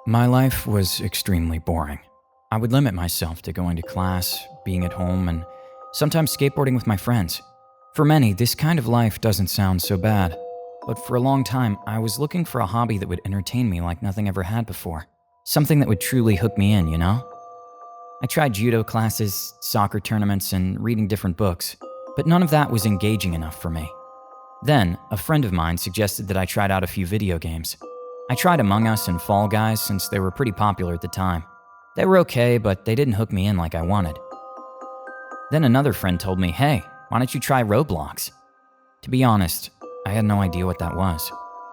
My life was extremely boring. I would limit myself to going to class, being at home, and sometimes skateboarding with my friends. For many, this kind of life doesn't sound so bad, but for a long time, I was looking for a hobby that would entertain me like nothing ever had before. Something that would truly hook me in, you know? I tried judo classes, soccer tournaments, and reading different books, but none of that was engaging enough for me. Then, a friend of mine suggested that I tried out a few video games. I tried Among Us and Fall Guys since they were pretty popular at the time. They were okay, but they didn't hook me in like I wanted. Then another friend told me, hey, why don't you try Roblox? To be honest, I had no idea what that was.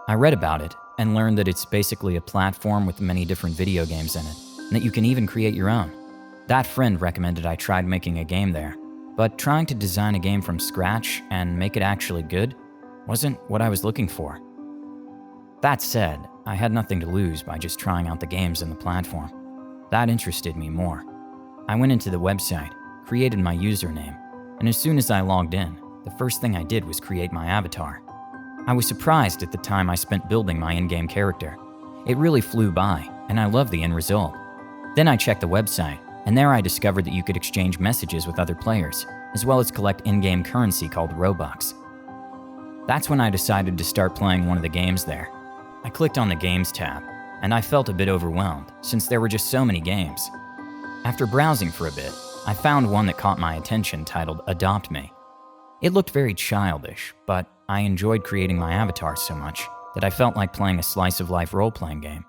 I read about it and learned that it's basically a platform with many different video games in it, and that you can even create your own. That friend recommended I tried making a game there, but trying to design a game from scratch and make it actually good wasn't what I was looking for. That said, I had nothing to lose by just trying out the games in the platform. That interested me more. I went into the website, created my username, and as soon as I logged in, the first thing I did was create my avatar. I was surprised at the time I spent building my in-game character. It really flew by, and I loved the end result. Then I checked the website, and there I discovered that you could exchange messages with other players, as well as collect in-game currency called Robux. That's when I decided to start playing one of the games there. I clicked on the Games tab, and I felt a bit overwhelmed since there were just so many games. After browsing for a bit, I found one that caught my attention titled Adopt Me. It looked very childish, but I enjoyed creating my avatar so much that I felt like playing a slice-of-life role-playing game.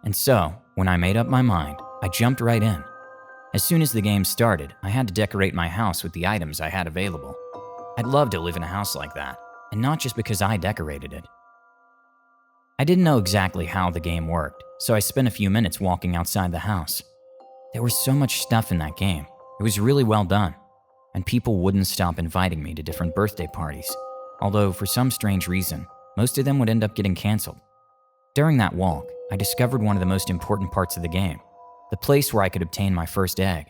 And so, when I made up my mind, I jumped right in. As soon as the game started, I had to decorate my house with the items I had available. I'd love to live in a house like that, and not just because I decorated it. I didn't know exactly how the game worked, so I spent a few minutes walking outside the house. There was so much stuff in that game. It was really well done, and people wouldn't stop inviting me to different birthday parties, although for some strange reason, most of them would end up getting canceled. During that walk, I discovered one of the most important parts of the game, the place where I could obtain my first egg.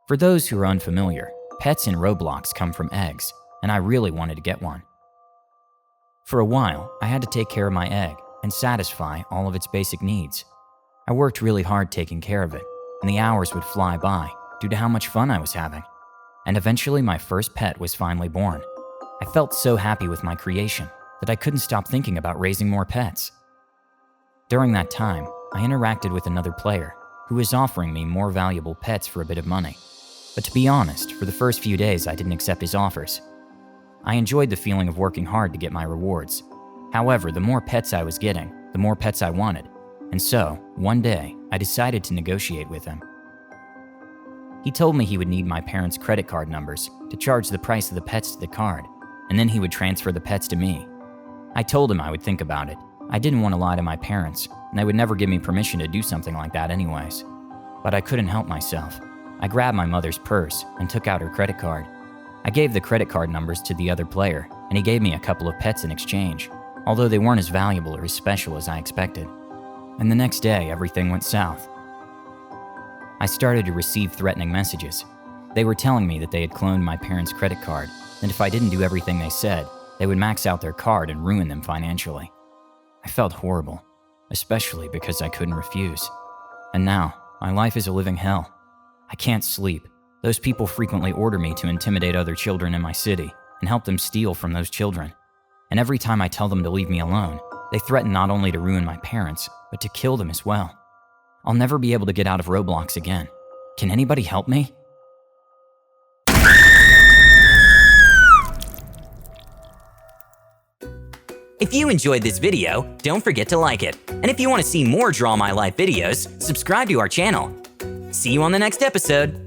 For those who are unfamiliar, pets in Roblox come from eggs, and I really wanted to get one. For a while, I had to take care of my egg and satisfy all of its basic needs. I worked really hard taking care of it, and the hours would fly by due to how much fun I was having. And eventually my first pet was finally born. I felt so happy with my creation that I couldn't stop thinking about raising more pets. During that time, I interacted with another player who was offering me more valuable pets for a bit of money. But to be honest, for the first few days I didn't accept his offers. I enjoyed the feeling of working hard to get my rewards. However, the more pets I was getting, the more pets I wanted. And so, one day, I decided to negotiate with him. He told me he would need my parents' credit card numbers to charge the price of the pets to the card, and then he would transfer the pets to me. I told him I would think about it. I didn't want to lie to my parents, and they would never give me permission to do something like that anyways. But I couldn't help myself. I grabbed my mother's purse and took out her credit card. I gave the credit card numbers to the other player, and he gave me a couple of pets in exchange, although they weren't as valuable or as special as I expected. And the next day, everything went south. I started to receive threatening messages. They were telling me that they had cloned my parents' credit card, and if I didn't do everything they said, they would max out their card and ruin them financially. I felt horrible, especially because I couldn't refuse. And now, my life is a living hell. I can't sleep. Those people frequently order me to intimidate other children in my city and help them steal from those children. And every time I tell them to leave me alone, they threaten not only to ruin my parents, but to kill them as well. I'll never be able to get out of Roblox again. Can anybody help me? If you enjoyed this video, don't forget to like it. And if you want to see more Draw My Life videos, subscribe to our channel. See you on the next episode.